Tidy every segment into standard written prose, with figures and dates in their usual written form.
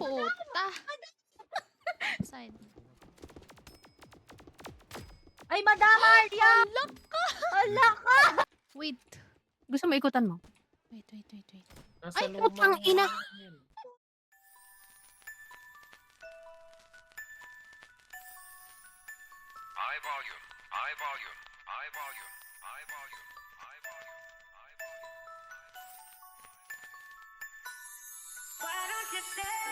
Puta. Side. Ay, Madam Arya! Hala ka! Hala ka! Wait. Gusto mo ikutan mo? Wait. Nasa Ay, loob putang ng- ina. High volume, high volume, high volume, high volume, high volume, high volume. Why don't you stay?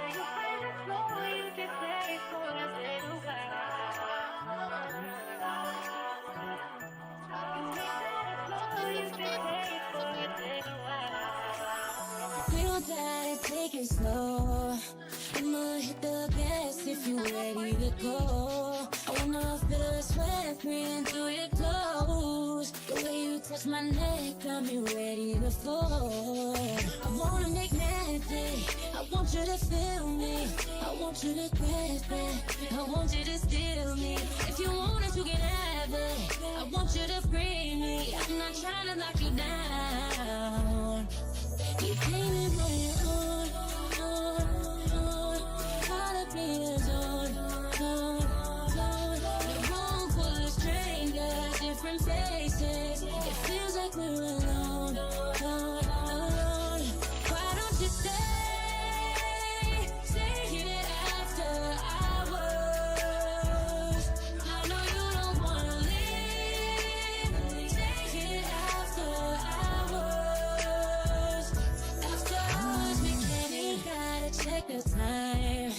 You play the floor, you can play for a little while. We don't die, take it slow. I'ma hit the gas if you ready to go. I wanna feel the sweat breathing through your clothes. The way you touch my neck, got me ready to fall. I wanna make magic. I want you to feel me. I want you to grasp it. I want you to steal me. If you want it, you can have it. I want you to free me. I'm not trying to lock you down. You came in on your own. Gotta be a zone. The room full of strangers, different faces. It feels like we're alone. Why don't you stay? Stay here after hours. I know you don't wanna leave. Stay here after hours. After hours, we can't even gotta check the time.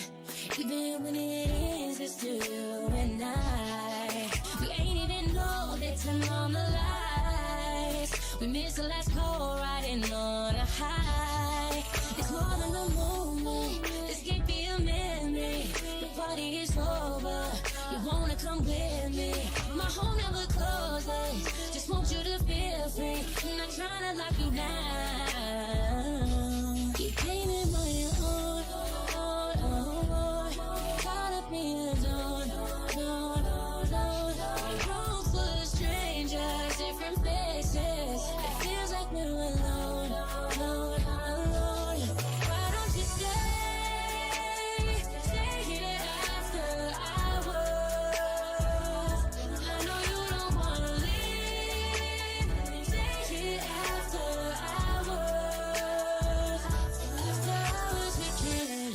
Even when it is just you and I. We ain't even know they turn on the lights. We missed the last call riding on a high. It's more than a moment. This can't be a memory. The party is over. You wanna come with me? My home never closes. Just want you to feel free. I'm not trying to lock you down. You came in on your own. Gotta be a zone. Room full of strangers, different faces. It feels like we're alone. Why don't you stay? Stay here after hours. I know you don't wanna leave. Stay here after hours. After hours we can.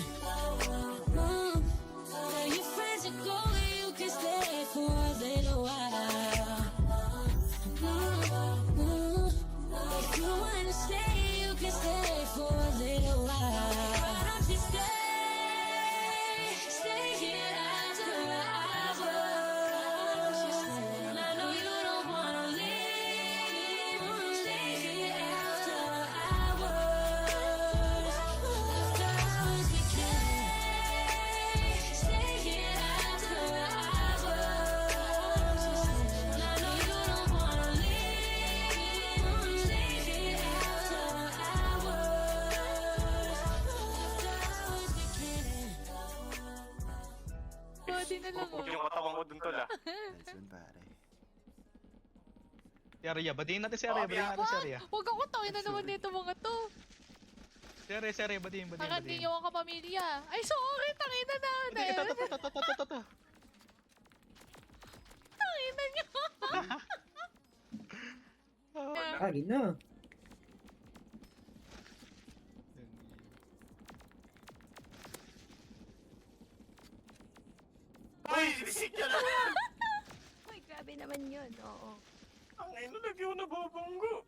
Tell your friends to go, you can stay for a little while. If you wanna stay, you can stay for a little while. Why don't you stay? Stay here after hours. I know you don't wanna leave. Stay here after hours. After hours we can. Stay here after hours. I know you don't wanna leave. Stay here after hours. After hours we can. Body na lang Huwag oh. yung katawan ko dun tol ah. Listen, pare. Si Arya, batiin natin si Arya, batiin natin si Arya. Huwag ako tawin na naman dito mga to. Si Arya, batiin. Akad ninyo ang kapamilya. Ay, sorry. Tangina na. Hindi, ito. Tangina nyo. Lagi na. Uy, sinisig ka na! Uy, grabe naman yun. Oo. Ang ino, lagi ako nababanggo.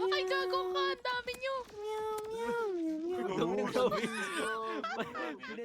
Ay, gago ka. Ang dami nyo. Ang dami.